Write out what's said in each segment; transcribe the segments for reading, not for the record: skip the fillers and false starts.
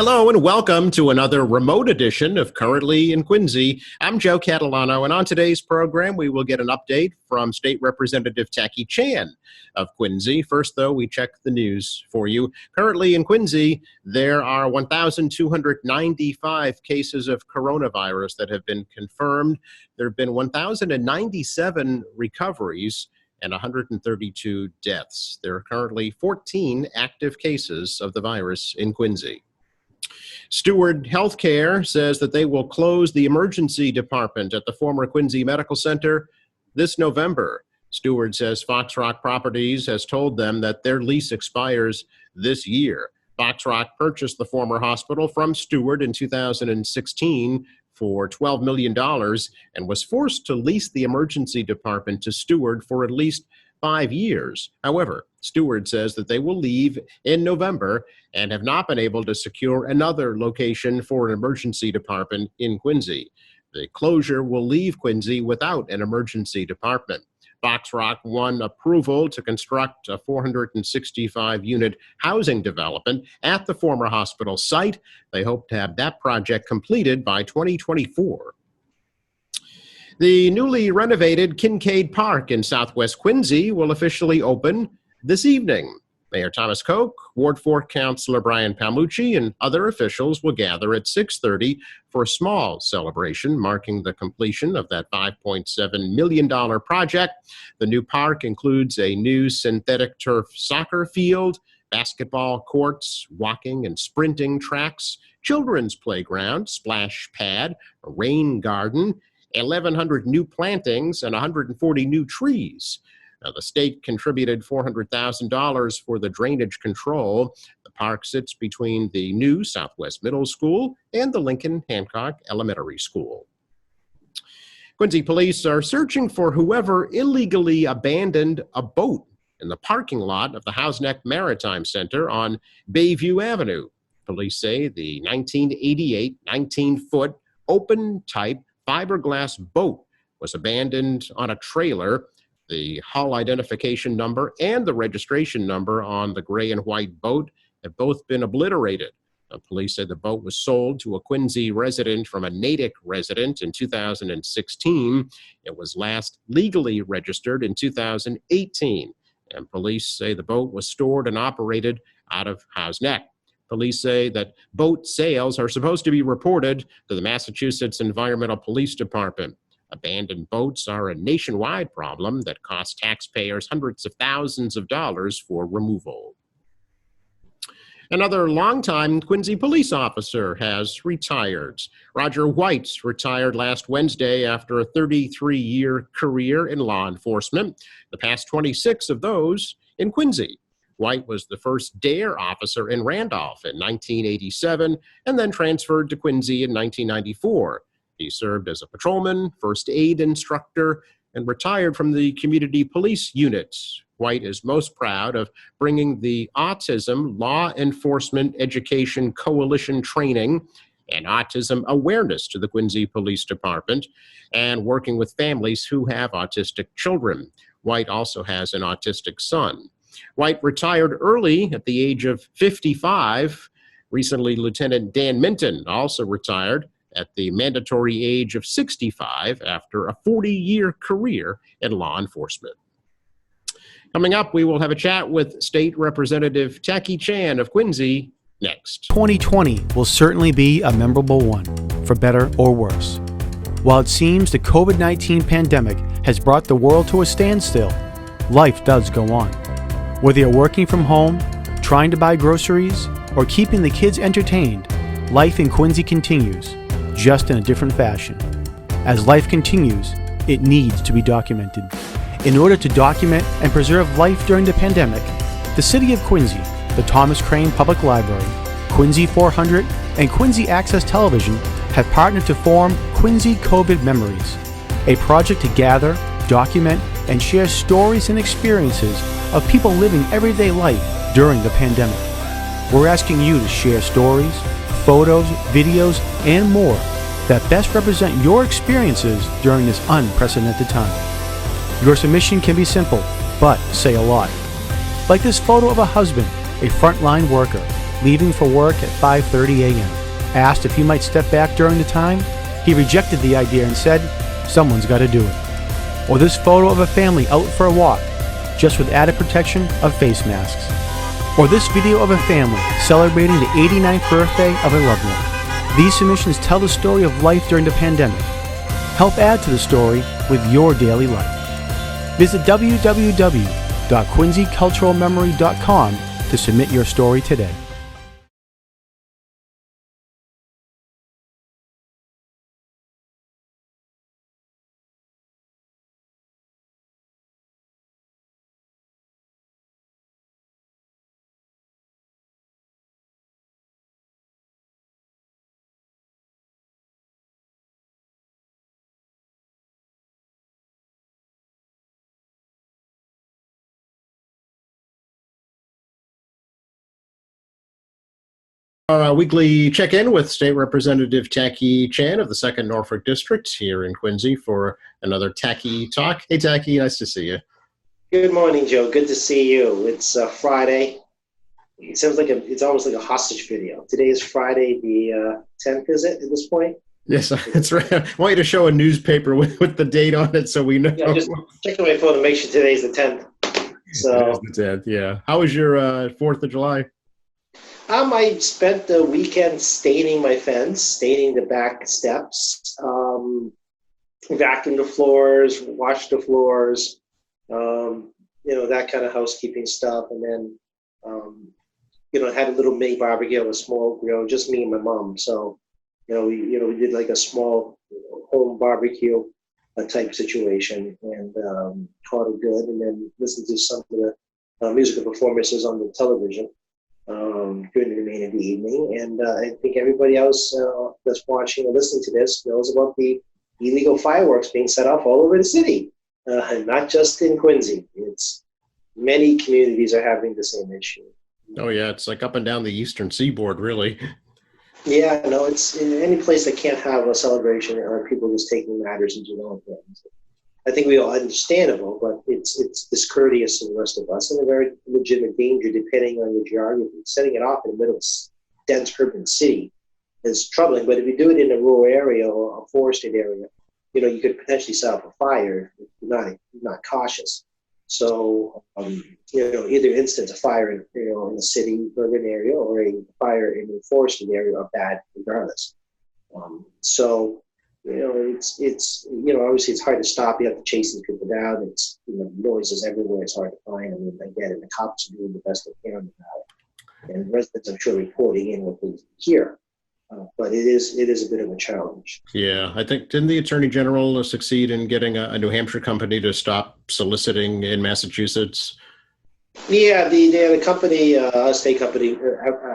Hello and welcome to another remote edition of Currently in Quincy. I'm Joe Catalano, and on today's program, we will get an update from State Representative Tacky Chan of Quincy. First, though, we check the news for you. Currently in Quincy, there are 1,295 cases of coronavirus that have been confirmed. There have been 1,097 recoveries and 132 deaths. There are currently 14 active cases of the virus in Quincy. Steward Healthcare says that they will close the emergency department at the former Quincy Medical Center this November. Steward says Fox Rock Properties has told them that their lease expires this year. Fox Rock purchased the former hospital from Steward in 2016 for $12 million and was forced to lease the emergency department to Steward for at least 5 years. However, Steward says that they will leave in November and have not been able to secure another location for an emergency department in Quincy. The closure will leave Quincy without an emergency department. Fox Rock won approval to construct a 465-unit housing development at the former hospital site. They hope to have that project completed by 2024. The newly renovated Kincaid Park in southwest Quincy will officially open this evening. Mayor Thomas Koch, Ward 4 Councilor Brian Palmucci, and other officials will gather at 6:30 for a small celebration marking the completion of that $5.7 million project. The new park includes a new synthetic turf soccer field, basketball courts, walking and sprinting tracks, children's playground, splash pad, a rain garden, 1,100 new plantings, and 140 new trees. Now, the state contributed $400,000 for the drainage control. The park sits between the new Southwest Middle School and the Lincoln Hancock Elementary School. Quincy police are searching for whoever illegally abandoned a boat in the parking lot of the Hausneck Maritime Center on Bayview Avenue. Police say the 1988 19-foot open-type fiberglass boat was abandoned on a trailer. The hull identification number and the registration number on the gray and white boat have both been obliterated. Police said the boat was sold to a Quincy resident from a Natick resident in 2016. It was last legally registered in 2018. And police say the boat was stored and operated out of Hausneck. Police say that boat sales are supposed to be reported to the Massachusetts Environmental Police Department. Abandoned boats are a nationwide problem that costs taxpayers hundreds of thousands of dollars for removal. Another longtime Quincy police officer has retired. Roger White retired last Wednesday after a 33-year career in law enforcement, the past 26 of those in Quincy. White was the first DARE officer in Randolph in 1987 and then transferred to Quincy in 1994. He served as a patrolman, first aid instructor, and retired from the community police unit. White is most proud of bringing the Autism Law Enforcement Education Coalition training and autism awareness to the Quincy Police Department and working with families who have autistic children. White also has an autistic son. White retired early at the age of 55. Recently, Lieutenant Dan Minton also retired at the mandatory age of 65 after a 40-year career in law enforcement. Coming up, we will have a chat with State Representative Tacky Chan of Quincy next. 2020 will certainly be a memorable one, for better or worse. While it seems the COVID-19 pandemic has brought the world to a standstill, life does go on. Whether you're working from home, trying to buy groceries, or keeping the kids entertained, life in Quincy continues, just in a different fashion. As life continues, it needs to be documented. In order to document and preserve life during the pandemic, the City of Quincy, the Thomas Crane Public Library, Quincy 400, and Quincy Access Television have partnered to form Quincy COVID Memories, a project to gather, document, and share stories and experiences of people living everyday life during the pandemic. We're asking you to share stories, photos, videos, and more that best represent your experiences during this unprecedented time. Your submission can be simple, but say a lot. Like this photo of a husband, a frontline worker, leaving for work at 5:30 a.m. Asked if he might step back during the time, he rejected the idea and said, "Someone's got to do it." Or this photo of a family out for a walk, just with added protection of face masks. Or this video of a family celebrating the 89th birthday of a loved one. These submissions tell the story of life during the pandemic. Help add to the story with your daily life. Visit www.quincyculturalmemory.com to submit your story today. Our weekly check-in with State Representative Taki Chan of the 2nd Norfolk District here in Quincy for another Taki Talk. Hey, Taki, nice to see you. Good morning, Joe. Good to see you. It's Friday. It sounds like it's almost like a hostage video. Today is Friday the 10th, is it, at this point? Yes, that's right. I want you to show a newspaper with the date on it so we know. Yeah, just checking my phone to make sure today's the 10th. So, it is the 10th, yeah. How was your 4th of July? I spent the weekend staining my fence, staining the back steps, vacuumed the floors, washed the floors, that kind of housekeeping stuff. And then, had a little mini barbecue, a small grill, just me and my mom. So, we did like a small home barbecue type situation and called it good. And then listened to some of the musical performances on the television during the remainder of the evening. And I think everybody else that's watching or listening to this knows about the illegal fireworks being set off all over the city, and not just in Quincy. It's many communities are having the same issue. Oh, yeah, it's like up and down the eastern seaboard, really. Yeah, no, it's in any place that can't have a celebration or people just taking matters into their own hands. I think we all understandable, but it's discourteous to the rest of us and a very legitimate danger depending on your geography. Setting it off in the middle of a dense urban city is troubling, but if you do it in a rural area or a forested area, you could potentially set off a fire if you're not cautious. So, either instance, a fire in the city, urban area, or a fire in a forested area are bad regardless. Obviously it's hard to stop. You have to chase these people down. It's, noises everywhere. It's hard to find. I mean, I get it. The cops are doing the best they can about it. And residents, I'm sure, reporting in what they hear. But it is a bit of a challenge. Yeah, I think, didn't the Attorney General succeed in getting a New Hampshire company to stop soliciting in Massachusetts? Yeah, the company, state company,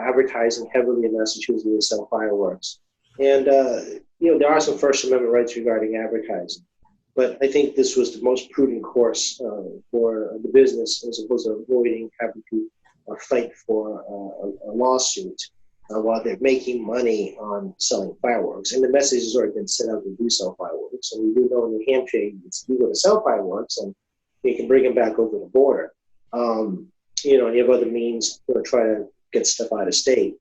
advertising heavily in Massachusetts to sell fireworks. And, there are some First Amendment rights regarding advertising. But I think this was the most prudent course for the business as opposed to avoiding having to fight for a lawsuit while they're making money on selling fireworks. And the message has already been sent out to do sell fireworks. So we do know in New Hampshire it's legal to sell fireworks and you can bring them back over the border. And you have other means to try to get stuff out of state.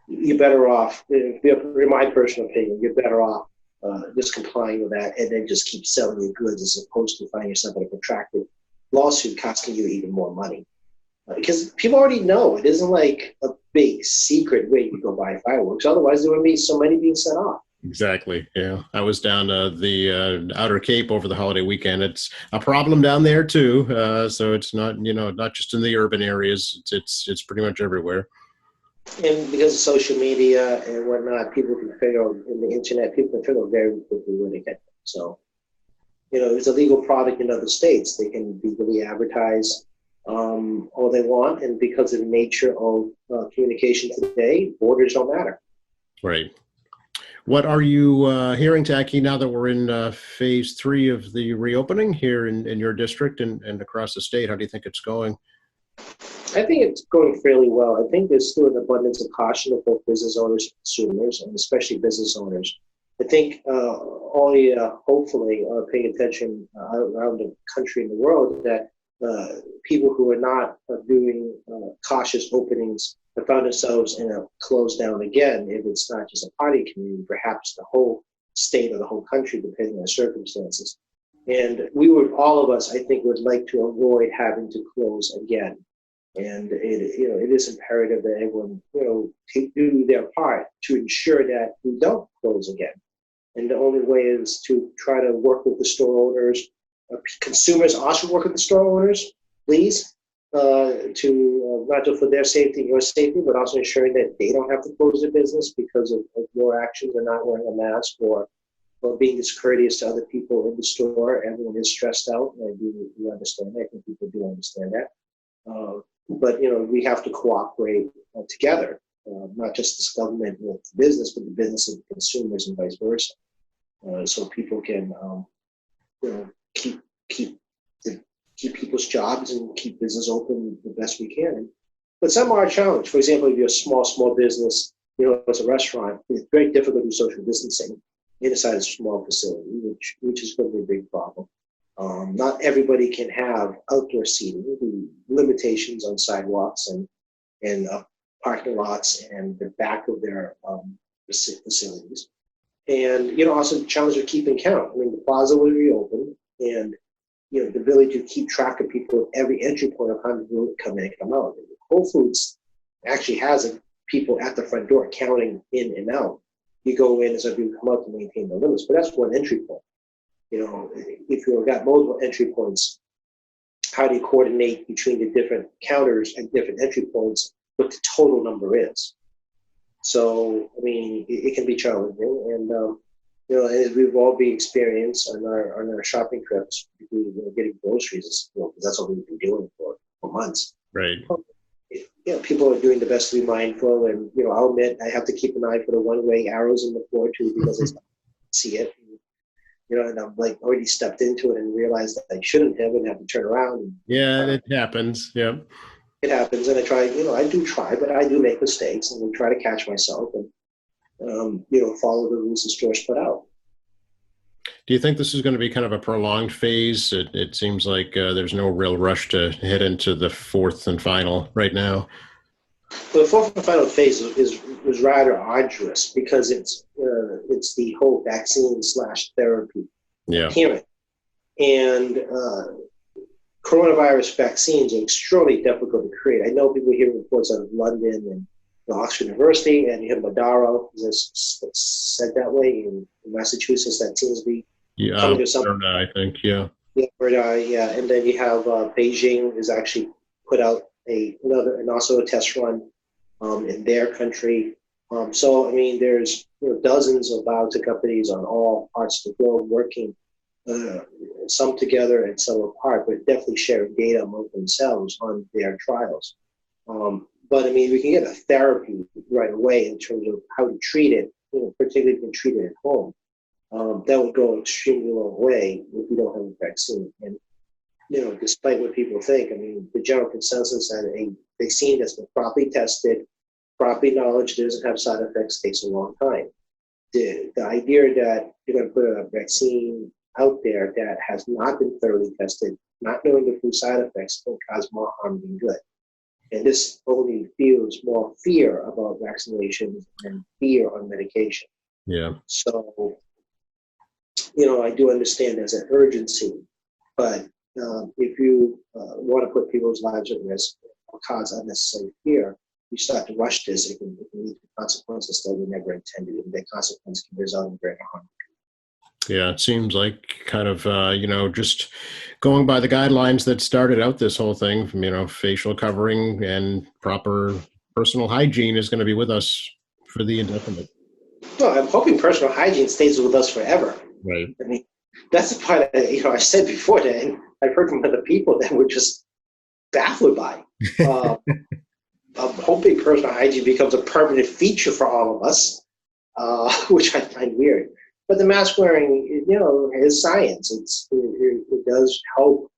You're better off, in my personal opinion, you're better off just complying with that and then just keep selling your goods as opposed to finding yourself in a protracted lawsuit costing you even more money. Because people already know it isn't like a big secret way you go buy fireworks. Otherwise, there wouldn't be so many being set off. Exactly. Yeah, I was down the Outer Cape over the holiday weekend. It's a problem down there too. So it's not not just in the urban areas. It's pretty much everywhere. And because of social media and whatnot, people can figure out in the internet. People can figure out very quickly where they get them. So it's a legal product in other states. They can legally advertise all they want, and because of the nature of communication today, borders don't matter. Right. What are you hearing, Taki, now that we're in phase 3 of the reopening here in your district and across the state? How do you think it's going? I think it's going fairly well. I think there's still an abundance of caution of both business owners and consumers, and especially business owners. I think all hopefully are paying attention around the country and the world that people who are not doing cautious openings have found themselves in a close down again. If it's not just a party community, perhaps the whole state or the whole country, depending on circumstances. And we would, all of us, I think, would like to avoid having to close again. And it is imperative that everyone, do their part to ensure that we don't close again. And the only way is to try to work with the store owners. Consumers also work with the store owners, please, to not just for their safety and your safety, but also ensuring that they don't have to close their business because of your actions or not wearing a mask or being discourteous to other people in the store. Everyone is stressed out, and I do understand that. I think people do understand that. But we have to cooperate together, not just this government with business, but the business of the consumers and vice versa, so people can keep people's jobs and keep business open the best we can. But some are challenged. For example, if you're a small business, as a restaurant, it's very difficult to do social distancing inside a small facility, which is going to be a big problem. Not everybody can have outdoor seating. The limitations on sidewalks and parking lots and the back of their facilities. And, also the challenge of keeping count. I mean, the plaza will reopen, and, the ability to keep track of people at every entry point of how to come in and come out. And Whole Foods actually has people at the front door counting in and out. You go in as people come out to maintain the limits, but that's one entry point. If you've got multiple entry points, how do you coordinate between the different counters and different entry points, what the total number is? So, I mean, it can be challenging. And, as we've all been experienced on our shopping trips, getting groceries, because that's what we've been doing for months. Right. People are doing the best to be mindful. And, I'll admit I have to keep an eye for the one-way arrows in the floor, too, because I see it. And I'm already stepped into it and realized that I shouldn't have and have to turn around. Yeah, it happens. Yeah. It happens. And I try, I do try, but I do make mistakes, and I try to catch myself and, follow the rules the stores put out. Do you think this is going to be kind of a prolonged phase? It seems like there's no real rush to head into the fourth and final right now. The fourth and final phase was rather arduous because it's the whole vaccine/therapy pyramid, and coronavirus vaccines are extremely difficult to create. I know people hear reports out of London and Oxford University, and you have Madaro, that's said that way in Massachusetts. That seems to be coming to something. I think, yeah. Yeah, and then you have Beijing has actually put out also a test run in their country. So, I mean, there's dozens of biotech companies on all parts of the globe working, some together and some apart, but definitely sharing data among themselves on their trials. But, I mean, we can get a therapy right away in terms of how to treat it, particularly if you can treat it at home. That would go an extremely long way if we don't have a vaccine. And, despite what people think, I mean, the general consensus that a vaccine that's been properly tested, properly knowledge doesn't have side effects takes a long time. The idea that you're going to put a vaccine out there that has not been thoroughly tested, not knowing the full side effects, will cause more harm than good. And this only fuels more fear about vaccinations and fear on medication. Yeah. So, I do understand there's an urgency, but if you want to put people's lives at risk or cause unnecessary fear, you start to rush this, it can lead to consequences that were never intended, and that consequence can result in greater harm. Yeah, it seems like kind of, just going by the guidelines that started out this whole thing, facial covering and proper personal hygiene is going to be with us for the indefinite. Well, I'm hoping personal hygiene stays with us forever. Right. I mean, that's the part I said before that, and I've heard from other people that were just baffled by. I'm hoping personal hygiene becomes a permanent feature for all of us, which I find weird. But the mask wearing, is science. It does help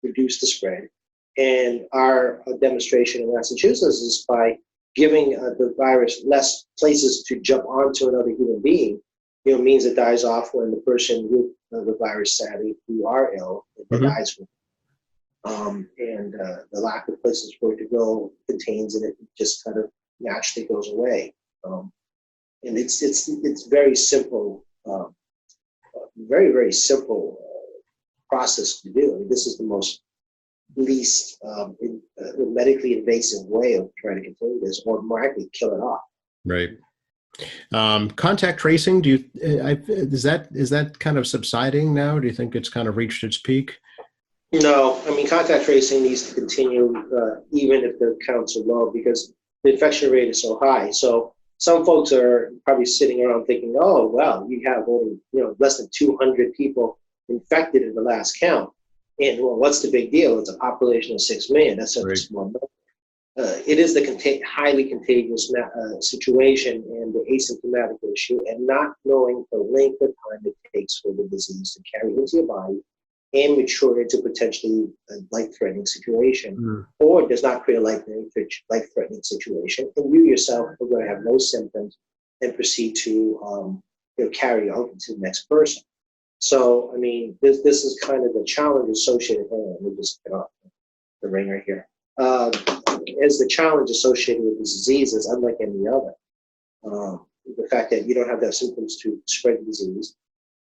reduce the spread. And our demonstration in Massachusetts is by giving the virus less places to jump onto another human being, means it dies off when the person with the virus, sadly, who are ill, dies. and the lack of places for it to go contains it. It just kind of naturally goes away. And it's very simple, very, very simple process to do. I mean, this is the most least medically invasive way of trying to contain this, or more likely kill it off. Right. Contact tracing, is that kind of subsiding now? Do you think it's kind of reached its peak? No, I mean, contact tracing needs to continue even if the counts are low, because the infection rate is so high. So some folks are probably sitting around thinking, oh, well, you have only less than 200 people infected in the last count. And well, what's the big deal? It's a population of 6 million. That's such a small number. It is the highly contagious situation and the asymptomatic issue, and not knowing the length of time it takes for the disease to carry into your body and mature into potentially a life-threatening situation, or does not create a life-threatening situation, and you yourself are going to have no symptoms and proceed to carry on to the next person. So, I mean, this is kind of the challenge associated. Let me just get off the ringer here. As the challenge associated with this disease is unlike any other. The fact that you don't have that symptoms to spread the disease.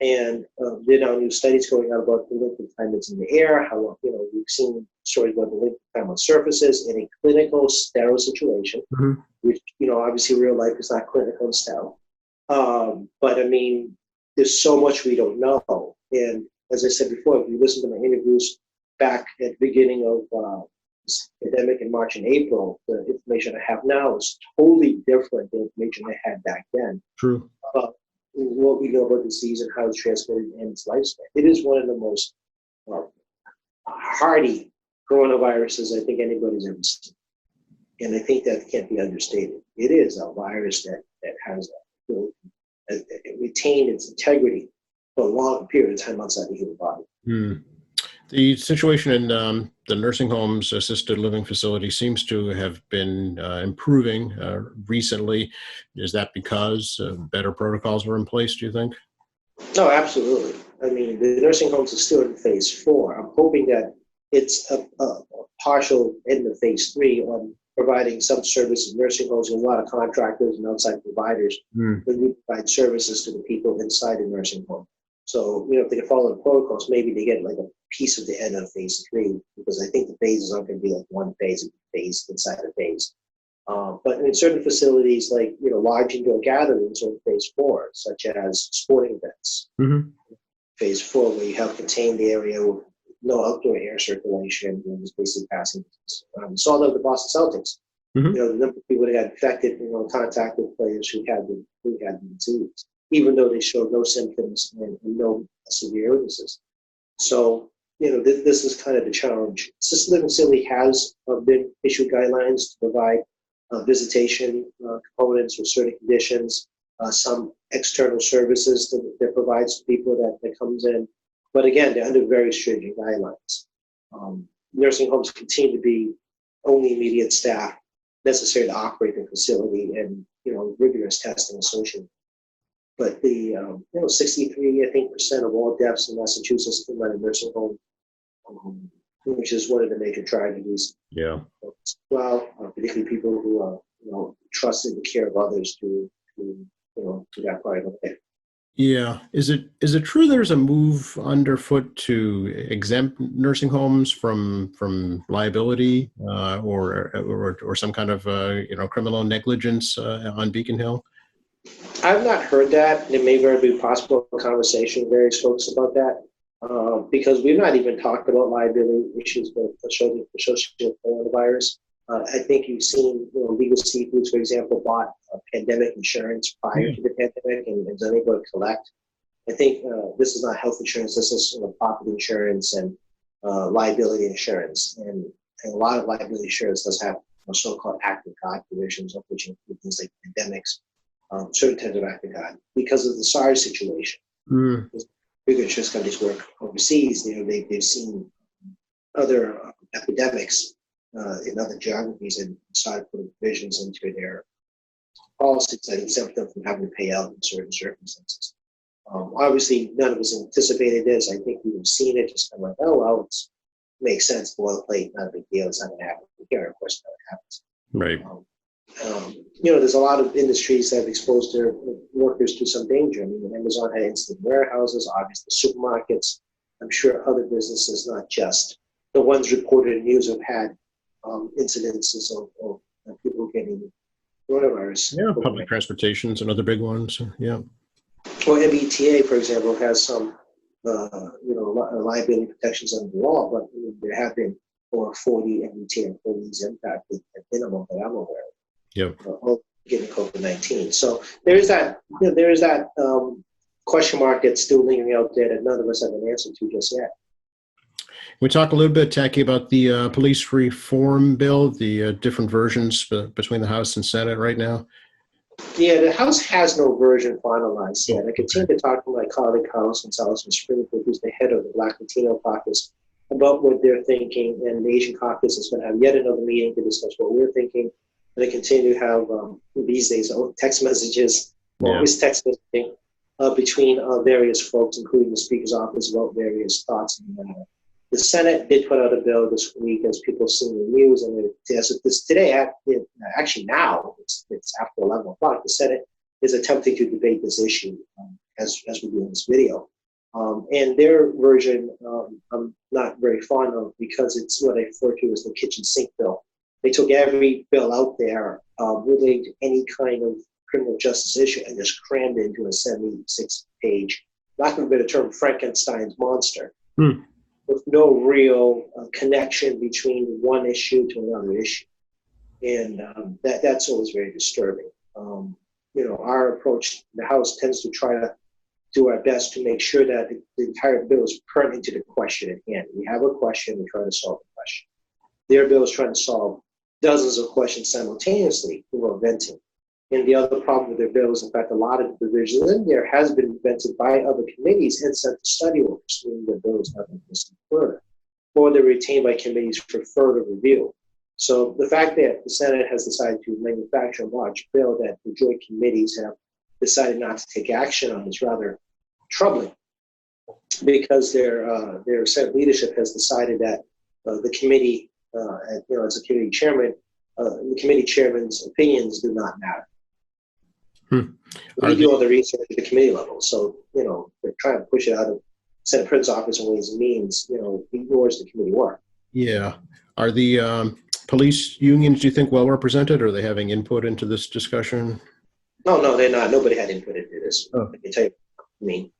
And there are new studies going out about the length of time that's in the air, how we've seen stories about the length of time on surfaces in a clinical sterile situation, which, obviously real life is not clinical and sterile. But I mean, there's so much we don't know. And as I said before, if you listen to my interviews back at the beginning of this pandemic in March and April, the information I have now is totally different than the information I had back then. True. What we know about the disease and how it's transmitted and its lifespan. It is one of the most hardy coronaviruses I think anybody's ever seen. And I think that can't be understated. It is a virus that has retained its integrity for a long period of time outside the human body. The situation in the nursing homes, assisted living facility seems to have been improving recently. Is that because better protocols were in place, do you think? No, absolutely. I mean, the nursing homes are still in phase 4. I'm hoping that it's a partial end of phase 3 on providing some services in nursing homes. There's a lot of contractors and outside providers that provide services to the people inside the nursing home. So, if they can follow the protocols, maybe they get like a piece of the end of phase 3, because I think the phases aren't going to be like one phase inside a phase. But in certain facilities, like, large indoor gatherings are in phase 4, such as sporting events. Phase 4, where you have contained area with no outdoor air circulation, and just basically passing. Saw that with the Boston Celtics. The number of people that got infected, contact with players who had the disease, even though they showed no symptoms and no severe illnesses. So, this is kind of the challenge. Assisted living facility has been issued guidelines to provide visitation components for certain conditions, some external services that provides to people that comes in. But again, they're under very stringent guidelines. Nursing homes continue to be only immediate staff necessary to operate the facility, and rigorous testing associated. But the 63% of all deaths in Massachusetts come out of nursing home, which is one of the major tragedies. Yeah. Well, particularly people who are trusted the care of others to that part of it. Yeah. Is it true there's a move underfoot to exempt nursing homes from liability or some kind of criminal negligence on Beacon Hill? I've not heard that. There may very be possible conversation with various folks about that, because we've not even talked about liability issues associated with coronavirus. I think you've seen, Legal Seafoods, for example, bought pandemic insurance prior to the pandemic and is unable to collect. I think this is not health insurance. This is property insurance and liability insurance. And a lot of liability insurance does have so-called act of God provisions, of which include things like pandemics, certain types of act of God. Because of the SARS situation, big insurance companies work overseas. They've seen other epidemics in other geographies and started putting provisions into their policies that exempt them from having to pay out in certain circumstances. Obviously, none of us anticipated this. I think we've seen it just kind of like, oh, well, it's makes sense, boilerplate, not a big deal, it's not going to happen. Here, of course, not happens. Right. There's a lot of industries that have exposed their workers to some danger. I mean, Amazon had incident warehouses, obviously supermarkets. I'm sure other businesses, not just the ones reported in news, have had incidences of people getting coronavirus. Yeah, public transportation's another big one. So, yeah. Well, MBTA, for example, has some liability protections under the law, but there have been over 40 MBTA employees impacted at minimum that I'm aware of. Yep. Getting COVID-19. So there is that question mark that's still lingering out there that none of us have an answer to just yet. We talk a little bit, Tacky, about the police reform bill, the different versions between the House and Senate right now. Yeah, the House has no version finalized yet. I continue to talk to my colleague Carlos Gonzalez from Springfield, who's the head of the Black Latino Caucus, about what they're thinking, and the Asian Caucus is going to have yet another meeting to discuss what we're thinking. And they continue to have these days text messages, always text messaging between various folks, including the Speaker's office, about various thoughts on the matter. The Senate did put out a bill this week, as people see in the news, and this today, actually now, it's after 11 o'clock, the Senate is attempting to debate this issue as we do in this video. And their version, I'm not very fond of, because it's what I refer to as the kitchen sink bill. They took every bill out there related to any kind of criminal justice issue and just crammed it into a 76-page, lack of a better term, Frankenstein's monster, with no real connection between one issue to another issue. And that's always very disturbing. Our approach, the House tends to try to do our best to make sure that the entire bill is pertinent to the question at hand. We have a question, we try to solve the question. Their bill is trying to solve dozens of questions simultaneously through venting. And the other problem with their bill is, in fact, a lot of the provisions in there has been invented by other committees and sent to study orders, meaning the bill is not going to further, or they're retained by committees for further review. So the fact that the Senate has decided to manufacture a large bill that the joint committees have decided not to take action on is rather troubling, because their Senate leadership has decided that the committee, as a committee chairman, the committee chairman's opinions do not matter. We do all the research at the committee level, so they're trying to push it out of Senate President's office in ways and means. Ignores the committee work. Yeah, are the police unions, do you think, well represented? Are they having input into this discussion? No, they're not. Nobody had input into this. Oh. I can tell you. I mean,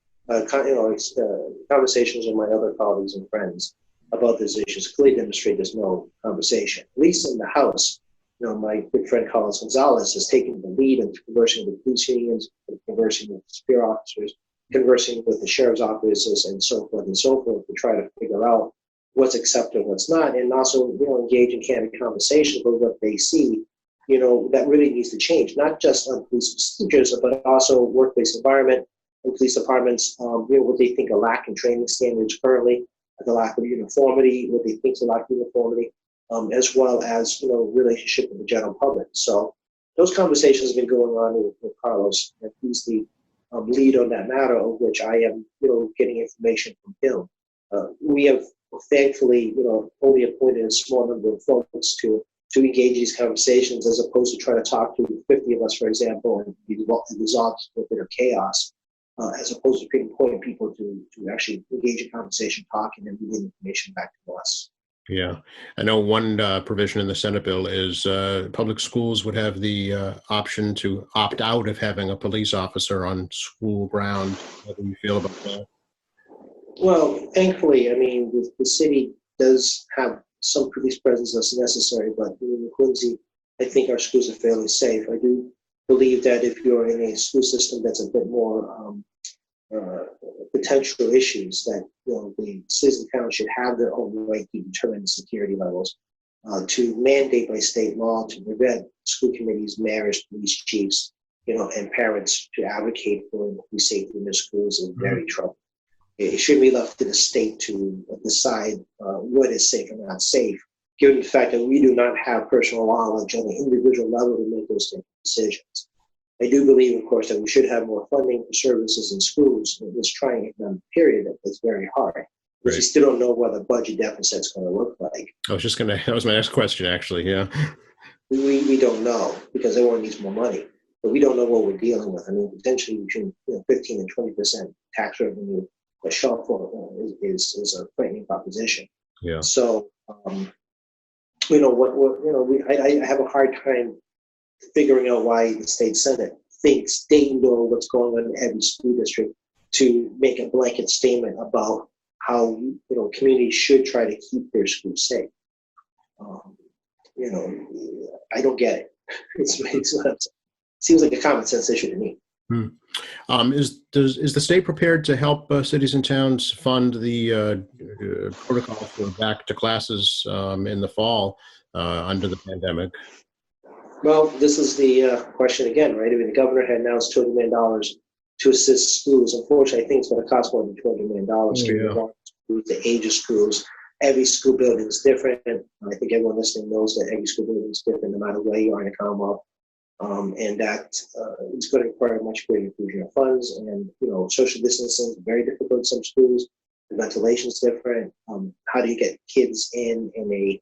conversations with my other colleagues and friends about these issues clearly demonstrate there's no conversation. At least in the House, my good friend Carlos Gonzalez is taking the lead in conversing with police unions, conversing with superior officers, conversing with the sheriff's offices, and so forth to try to figure out what's acceptable, what's not, and also engage in candid conversations about what they see. That really needs to change, not just on police procedures, but also workplace environment and police departments. What they think are lacking training standards currently, the lack of uniformity, what they think is a lack of uniformity, as well as relationship with the general public. So those conversations have been going on with Carlos, and he's the lead on that matter, of which I am getting information from him. We have thankfully only appointed a small number of folks to engage these conversations, as opposed to trying to talk to 50 of us, for example, and resolve a bit of chaos, as opposed to appointing people to actually engage in conversation, talking, and get information back to us. Yeah, I know one provision in the Senate bill is public schools would have the option to opt out of having a police officer on school ground. How do you feel about that? Well, thankfully, I mean, the city does have some police presence that's necessary, but in Quincy, I think our schools are fairly safe. I do believe that if you're in a school system that's a bit more potential issues, that the citizen town should have their own right to determine the security levels, to mandate by state law to prevent school committees, mayors, police chiefs, and parents to advocate for police safety in their schools is very troubling. It should be left to the state to decide what is safe and not safe, given the fact that we do not have personal knowledge on the individual level to make those decisions. I do believe, of course, that we should have more funding for services in schools in this trying economic period that's very hard. because we still don't know what the budget deficit's going to look like. That was my next question, actually. Yeah. We don't know because everyone needs more money, but we don't know what we're dealing with. I mean, potentially between 15 and 20% tax revenue a shortfall is a frightening proposition. Yeah. So, I have a hard time figuring out why the state senate thinks they know what's going on in every school district to make a blanket statement about how communities should try to keep their schools safe. I don't get it. It seems like a common sense issue to me. Is the state prepared to help cities and towns fund the protocol for back to classes in the fall under the pandemic? Well, this is the question again, right? I mean, the governor had announced $200 million to assist schools. Unfortunately, I think it's going to cost more than $200 million the age of schools. Every school building is different. I think everyone listening knows that every school building is different, no matter where you are in the Commonwealth. And that is going to require much greater infusion of funds. And, social distancing is very difficult in some schools. The ventilation is different. How do you get kids in a,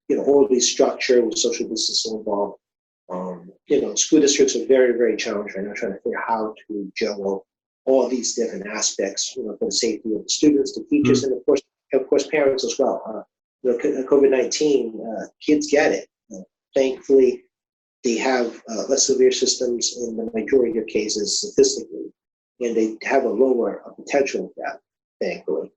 orderly structure with social distancing involved? School districts are very, very challenged right now, trying to figure out how to juggle all these different aspects, for the safety of the students, the teachers, and of course, parents as well. COVID-19, kids get it. Thankfully, they have less severe systems in the majority of cases statistically, and they have a lower potential of that, thankfully.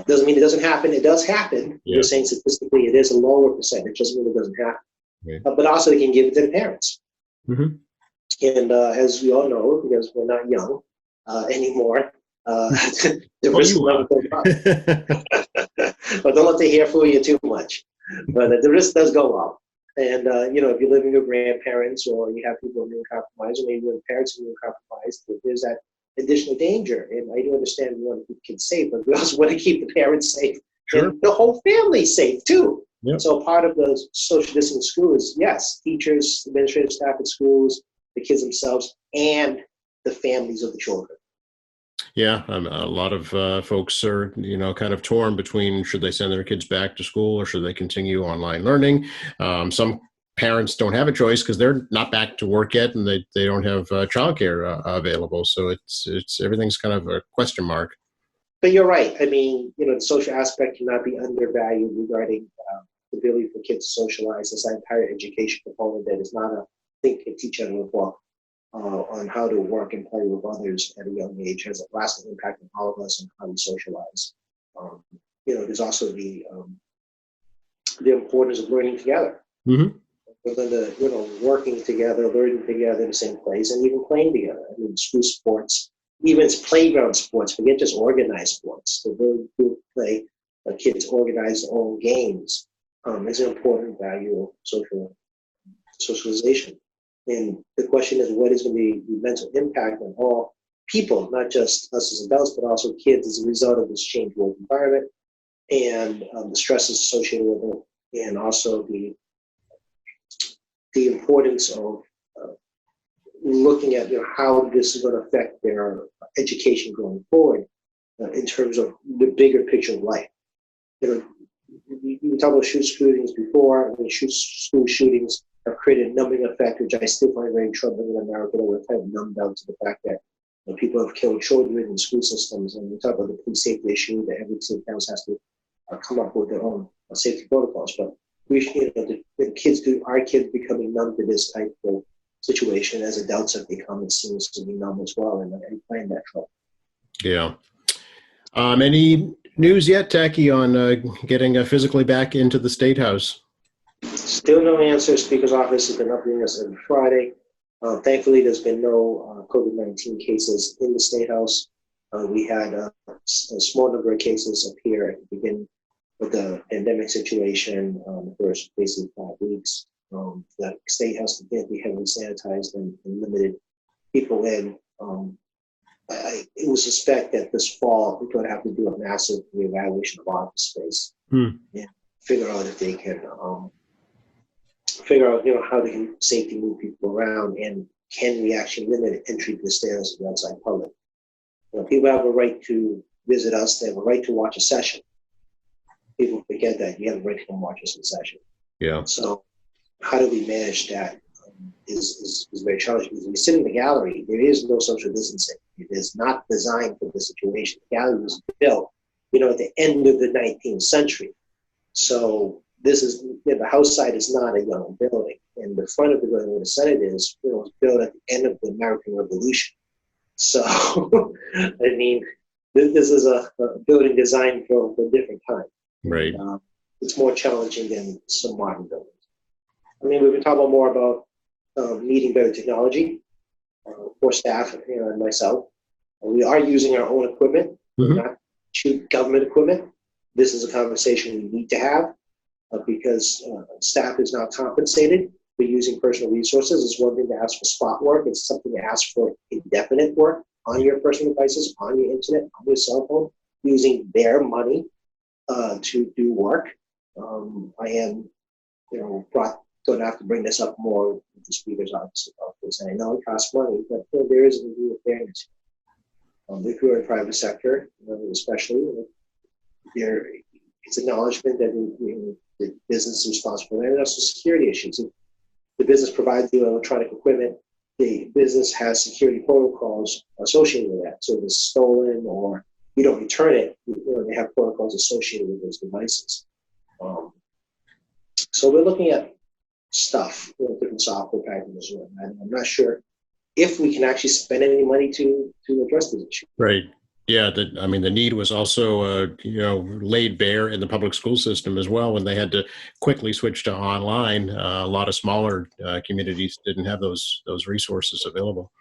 Doesn't mean it doesn't happen. It does happen. Yeah. You're saying statistically it is a lower percentage. Doesn't mean it doesn't happen. Right. But also they can give it to the parents. Mm-hmm. And as we all know, because we're not young anymore, the risk level goes up. But don't let the hair fool you too much. But the risk does go up. And, if you're living with grandparents or you have people immunocompromised, or maybe your parents are immunocompromised, there's that additional danger. And I do understand we want to keep kids safe, but we also want to keep the parents safe and the whole family safe too. Yep. So part of the social distancing school is, yes, teachers, administrative staff at schools, the kids themselves, and the families of the children. Yeah, a lot of folks are, kind of torn between should they send their kids back to school or should they continue online learning. Some parents don't have a choice because they're not back to work yet and they don't have childcare available. So it's everything's kind of a question mark. But you're right. I mean, the social aspect cannot be undervalued regarding the ability for kids to socialize. This entire education component that is not a think and teach out of a book. On how to work and play with others at a young age has a lasting impact on all of us and how we socialize. There's also the importance of learning together. Mm-hmm. Working together, learning together in the same place, and even playing together. I mean, school sports, even it's playground sports, forget just organized sports. The really good play, kids organize their own games is an important value of socialization. And the question is, what is going to be the mental impact on all people, not just us as adults, but also kids as a result of this changed work environment and the stresses associated with it, and also the importance of looking at how this is going to affect their education going forward in terms of the bigger picture of life. We talked about shootings before. I mean, school shootings have created a numbing effect, which I still find very troubling in America. That we're kind of numbed out to the fact that people have killed children in school systems. And we talk about the police safety issue that every city council has to come up with their own safety protocols. But our kids becoming numb to this type of situation as adults have become, it seems to be numb as well. And I find that trouble. Yeah. Any news yet, Tacky, on getting physically back into the State House? Still no answer. Speaker's office has been updating us every Friday. Thankfully, there's been no COVID-19 cases in the State House. We had a small number of cases appear at the beginning of the pandemic situation, the first basically 5 weeks. The State House continued to be heavily sanitized and limited people in. I would suspect that this fall we're going to have to do a massive reevaluation of office space and figure out if they can figure out how they can safely move people around, and can we actually limit entry to the State House of the outside public. People have a right to visit us, they have a right to watch a session. People forget that you have a right to come watch us in session. Yeah. So how do we manage that is very challenging. Because when you sit in the gallery, there is no social distancing. It is not designed for the situation. The gallery was built, at the end of the 19th century. So this is, the house site is not a young building. And the front of the building where the Senate is, was built at the end of the American Revolution. So, I mean, this is a building designed for a different time. Right. It's more challenging than some modern buildings. I mean, we've been talking more about needing better technology for staff and myself. We are using our own equipment, not cheap government equipment. This is a conversation we need to have because staff is not compensated for using personal resources. It's one thing to ask for spot work. It's something to ask for indefinite work on your personal devices, on your internet, on your cell phone, using their money to do work. I am, don't have to bring this up more with the speaker's office about this. And I know it costs money, but there is a degree of fairness. If you're in the private sector, especially, it's acknowledgement that the business is responsible. And also security issues. If the business provides you electronic equipment, the business has security protocols associated with that. So if it's stolen or you don't return it, they have protocols associated with those devices. So we're looking at stuff, different software packages. And I'm not sure if we can actually spend any money to address this issue. Right. Yeah. The need was also, laid bare in the public school system as well when they had to quickly switch to online. A lot of smaller communities didn't have those resources available.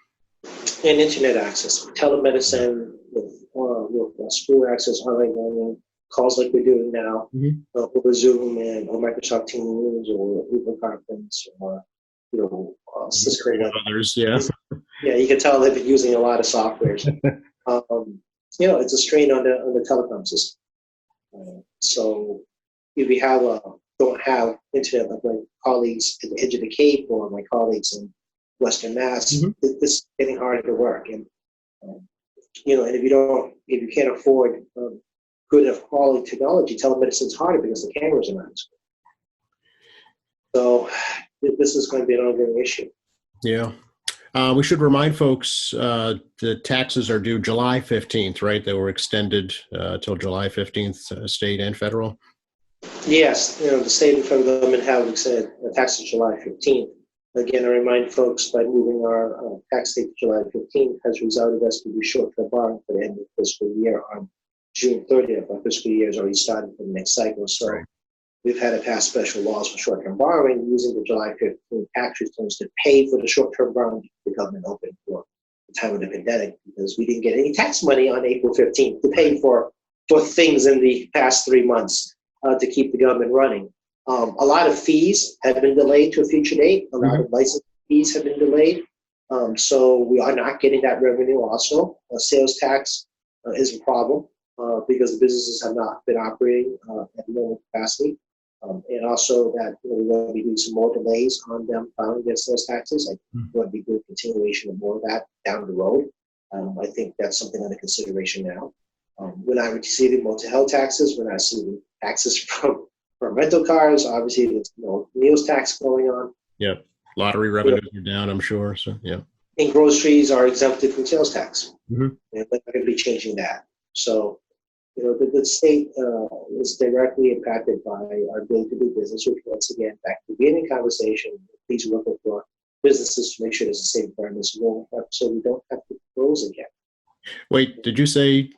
And internet access, telemedicine, with school access, online learning, calls like we're doing now over Zoom or Microsoft Teams or Google Conference or Cisco. Others, yeah. Yeah, you can tell they've been using a lot of softwares. It's a strain on the telecom system. So if we don't have internet like my colleagues at the edge of the Cape or my colleagues in Western Mass, this is getting harder to work. And and if you can't afford good enough quality technology, telemedicine is harder because the cameras are not as good. So this is going to be an ongoing issue. Yeah. We should remind folks the taxes are due July 15th, right? They were extended till July 15th, state and federal. Yes. The state and federal government have extended taxes July 15th. Again, I remind folks by moving our tax date to July 15th has resulted us to do short-term borrowing for the end of the fiscal year on June 30th. Our fiscal year has already started for the next cycle. So we've had to pass special laws for short-term borrowing using the July 15th tax returns to pay for the short-term borrowing the government opened for the time of the pandemic because we didn't get any tax money on April 15th to pay for things in the past 3 months to keep the government running. A lot of fees have been delayed to a future date. A lot of license fees have been delayed. So we are not getting that revenue also. Sales tax is a problem because the businesses have not been operating at normal capacity. And also that we're going to be doing some more delays on them filing their sales taxes. I think we're going to be doing continuation of more of that down the road. I think that's something under consideration now. We're not receiving motel taxes. We're not receiving taxes from rental cars. Obviously, there's meals tax going on. Yeah, lottery revenues are down, I'm sure. So yeah. And groceries are exempted from sales tax. And we're going to be changing that. So, the state is directly impacted by our ability to do business, which once again, back to the beginning conversation, please look for businesses to make sure there's a safe environment so we don't have to close again. Wait, did you say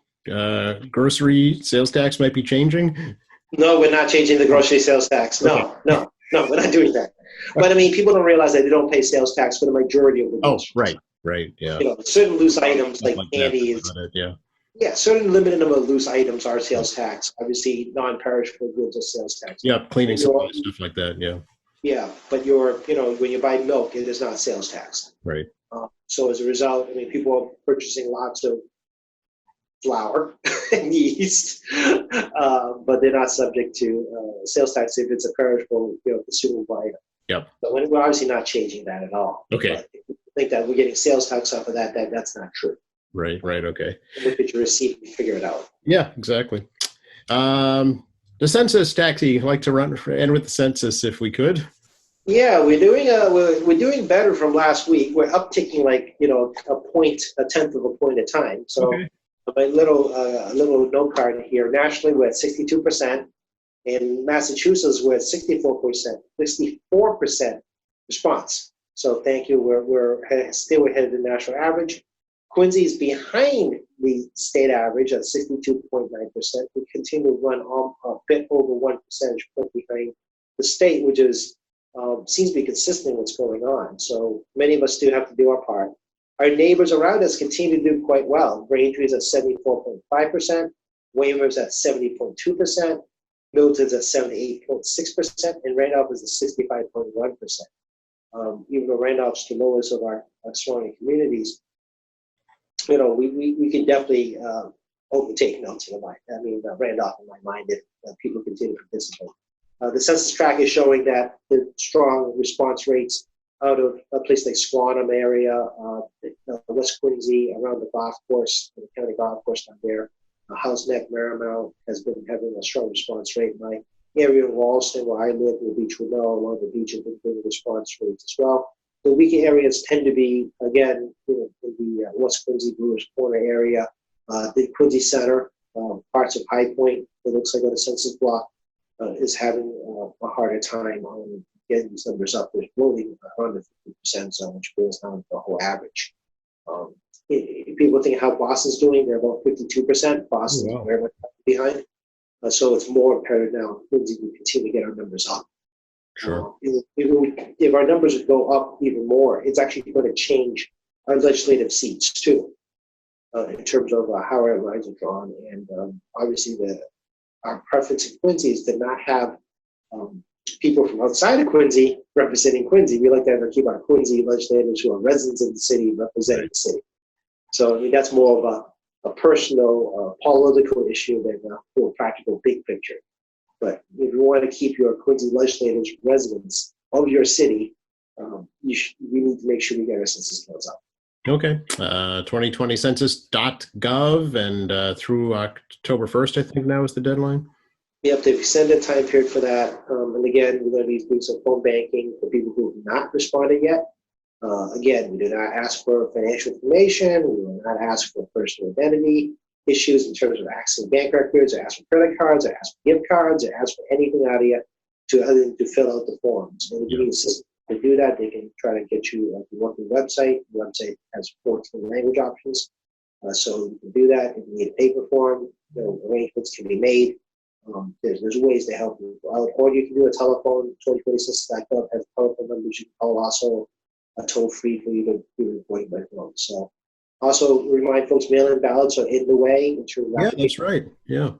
grocery sales tax might be changing? No, we're not changing the grocery sales tax. No, we're not doing that. But people don't realize that they don't pay sales tax for the majority of the goods. Oh, right, yeah. Certain loose items like candy certain limited number of loose items are sales tax. Obviously, non-perishable goods are sales tax. Yeah, cleaning supplies, stuff like that. Yeah. Yeah, but when you buy milk, it is not sales tax. Right. So as a result, people are purchasing lots of flour and yeast, but they're not subject to sales tax if it's a perishable, consumable item. Yep. But we're obviously not changing that at all. Okay. But if you think that we're getting sales tax off of that's not true. Right, right, okay. Look at your receipt and figure it out. Yeah, exactly. The census, Taxi, I'd like to end with the census if we could. Yeah, we're doing better from last week. We're upticking like a tenth of a point at a time. So Okay. my little note card here. Nationally, we're at 62%. In Massachusetts, we're at 64% response. So thank you. We're still ahead of the national average. Quincy is behind the state average at 62.9%. We continue to run a bit over 1 percentage point behind the state, which is seems to be consistent with what's going on. So many of us do have to do our part. Our neighbors around us continue to do quite well. Braintree is at 74.5%, Weymouth's at 70.2%, Middleton's at 78.6%, and Randolph is at 65.1%. Even though Randolph's the lowest of our surrounding communities, we can definitely take notes in my, Randolph in my mind if people continue to participate. The census track is showing that the strong response rates out of a place like Squantum area, West Quincy, around the golf course, the county golf course down there, House Neck, Marymount has been having a strong response rate. My area in Wallaston, where I live, the beach will know, along the beach, have been good response rates as well. The weaker areas tend to be, again, in the West Quincy, Brewers Corner area, the Quincy Center, parts of High Point, it looks like on the census block, is having a harder time on getting these numbers up. There's floating around the 50% zone, which goes down to the whole average. If people think how Boston's doing, they're about 52%. Boston's very much behind. So it's more imperative now Quincy to continue to get our numbers up. Sure. If our numbers would go up even more, it's actually going to change our legislative seats too, in terms of how our lines are drawn. And obviously, our preference in Quincy is to not have people from outside of Quincy representing Quincy. We like to keep our Quincy legislators who are residents of the city representing the city. So that's more of a personal, political issue than a more practical big picture. But if you want to keep your Quincy legislators residents of your city, we need to make sure we get our census counts up. Okay. 2020 census.gov and through October 1st, I think now is the deadline. We have to extend the time period for that. And again, we're going to be doing some phone banking for people who have not responded yet. Again, we do not ask for financial information. We will not ask for personal identity issues in terms of accessing bank records, or ask for credit cards, or ask for gift cards, or ask for anything out of you other than to fill out the forms. And if you need assistance to do that, they can try to get you the working website. The website has 14 language options. So you can do that. If you need a paper form, arrangements can be made. There's ways to help you out. Or you can do a telephone. 2020census.gov has telephone numbers you can call, also a toll-free for you to be reporting by phone. So also remind folks, mail-in ballots are in the way. Yeah, that's right. Yeah.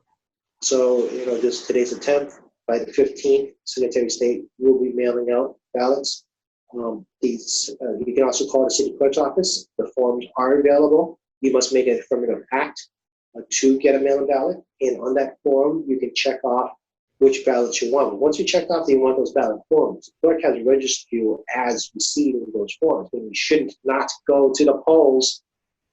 So, today's the 10th. By the 15th, Secretary of State will be mailing out ballots. You can also call the city clerk's office. The forms are available. You must make an affirmative act to get a mail-in ballot. And on that form, you can check off which ballots you want. Once you check off that you want those ballot forms, the clerk has registered you as receiving those forms. And you should not go to the polls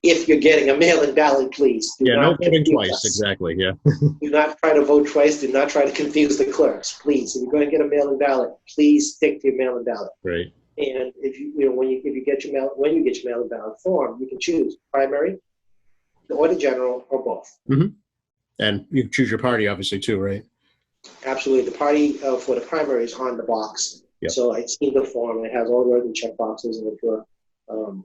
if you're getting a mail-in ballot, please. No voting twice. Exactly. Yeah. Do not try to vote twice. Do not try to confuse the clerks, please. If you're going to get a mail-in ballot, please stick to your mail-in ballot. Right. And if when you get your mail-in ballot form, you can choose primary, or the general, or both. Mm-hmm. And you can choose your party, obviously, too, right? Absolutely. The party for the primary is on the box. Yep. So I've seen the form. It has all the other check boxes, and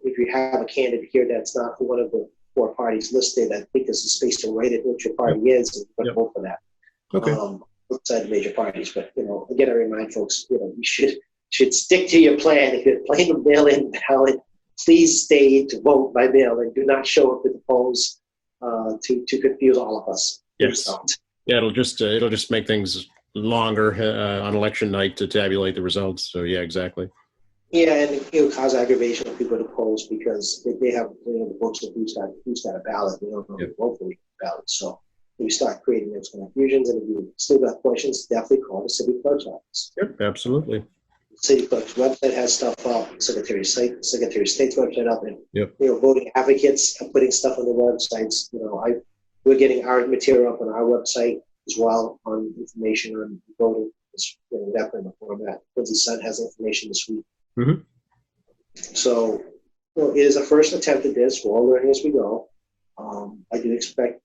if you have a candidate here that's not for one of the four parties listed, I think there's a space to write it what your party is, and you can vote for that. Okay. Outside the major parties, but again, I remind folks, you should stick to your plan. If you're playing a mail-in ballot, please stay to vote by mail and do not show up at the polls to confuse all of us. Yes. Yeah, it'll just make things longer on election night to tabulate the results. So yeah, exactly. Yeah, and it'll cause aggravation of people to polls because they have the books of who's got a ballot. They don't know who vote for the ballot. So if you start creating those confusions, and if you still got questions, definitely call the city clerk's office. Yep, absolutely. city clerk's website has stuff up, Secretary of State's website up, and Yep. voting advocates are putting stuff on the websites. We're getting our material up on our website as well on information on voting. It's definitely in the format. Quincy Sun has information this week. Mhm. So, it is a first attempt at this. We're all learning as we go. I do expect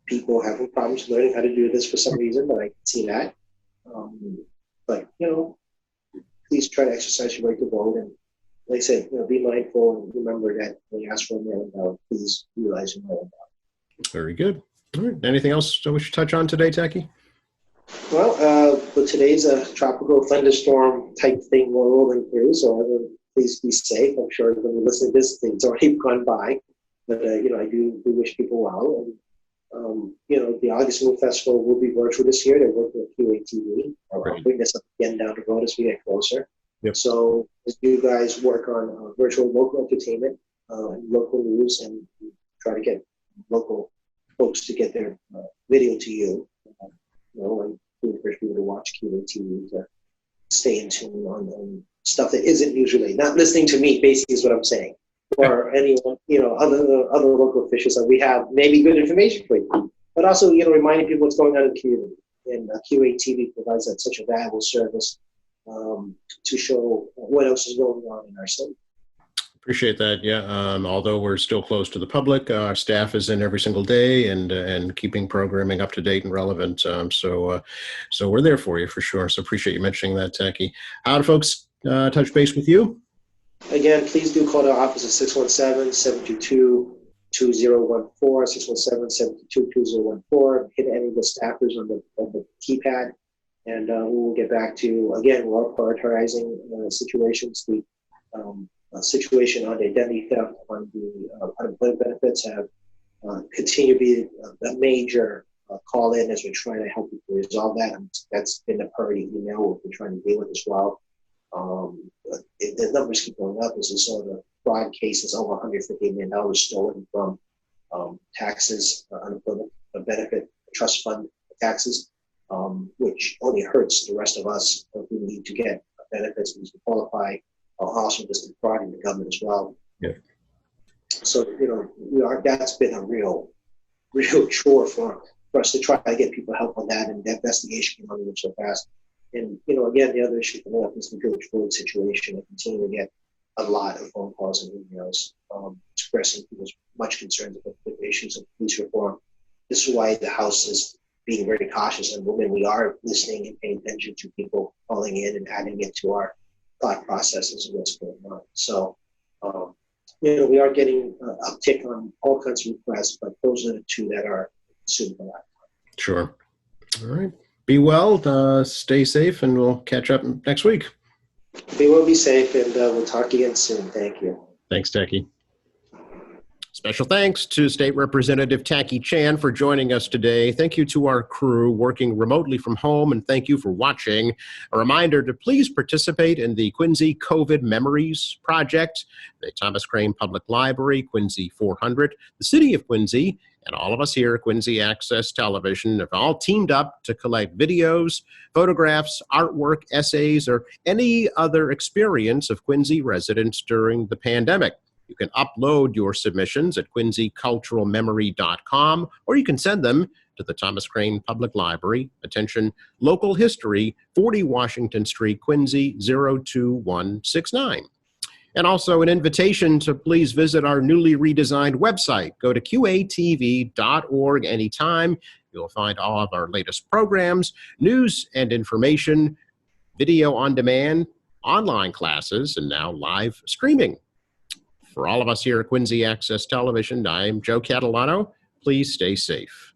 people having problems learning how to do this for some reason, but I can see that. But please try to exercise your right to vote, and like I said, be mindful and remember that when you ask for a mail-in ballot, please utilize your mail-in ballot. Very good. All right. Anything else we should touch on today, Tacky? Well, but today's a tropical thunderstorm type thing we're rolling through, so everyone please be safe. I'm sure when you listen to this, things already gone by, but I do wish people well. And the August Moon Festival will be virtual this year. They're working with QATV. I'll bring this up again down the road as we get closer. Yep. So as you guys work on virtual local entertainment and local news, and try to get local folks to get their video to you, and we encourage people to watch QATV to stay in tune on stuff that isn't usually not listening to me. Basically, is what I'm saying. Or anyone, other local officials that we have maybe good information for you, but also, reminding people what's going on in the community. And QATV provides that such a valuable service to show what else is going on in our city. Appreciate that. Yeah. Although we're still closed to the public, our staff is in every single day and keeping programming up to date and relevant. So we're there for you for sure. So appreciate you mentioning that, Tacky. How do folks touch base with you? Again, please do call the office at 617-722-2014, 617-722-2014. Hit any of the staffers on the keypad, and we will get back to you. Again, we're prioritizing situations. The situation on the identity theft, on the unemployment benefits have continued to be a major call-in as we're trying to help people resolve that. And that's been the priority email we're trying to deal with as well. The numbers keep going up as we saw the fraud cases, over $150 million stolen from taxes, unemployment benefit, trust fund taxes, which only hurts the rest of us who need to get benefits because we qualify. Also, just defrauding the government as well. Yeah. So that's been a real chore for us to try to get people help on that, and the investigation can only move so fast. And, again, the other issue coming up is the George Floyd situation. I continue to get a lot of phone calls and emails expressing people's much concerns about the issues of police reform. This is why the House is being very cautious, and when we are listening and paying attention to people calling in and adding it to our thought processes of what's going on. So, we are getting uptick on all kinds of requests, but those are the two that are consumed a lot. Sure. All right. Be well, stay safe, and we'll catch up next week. Be well, be safe, and we'll talk again soon. Thank you. Thanks, Tacky. Special thanks to State Representative Tacky Chan for joining us today. Thank you to our crew working remotely from home, and thank you for watching. A reminder to please participate in the Quincy COVID Memories Project, the Thomas Crane Public Library, Quincy 400, the City of Quincy, and all of us here at Quincy Access Television have all teamed up to collect videos, photographs, artwork, essays, or any other experience of Quincy residents during the pandemic. You can upload your submissions at quincyculturalmemory.com, or you can send them to the Thomas Crane Public Library. Attention, Local History, 40 Washington Street, Quincy, 02169. And also an invitation to please visit our newly redesigned website. Go to qatv.org anytime. You'll find all of our latest programs, news and information, video on demand, online classes, and now live streaming. For all of us here at Quincy Access Television, I'm Joe Catalano. Please stay safe.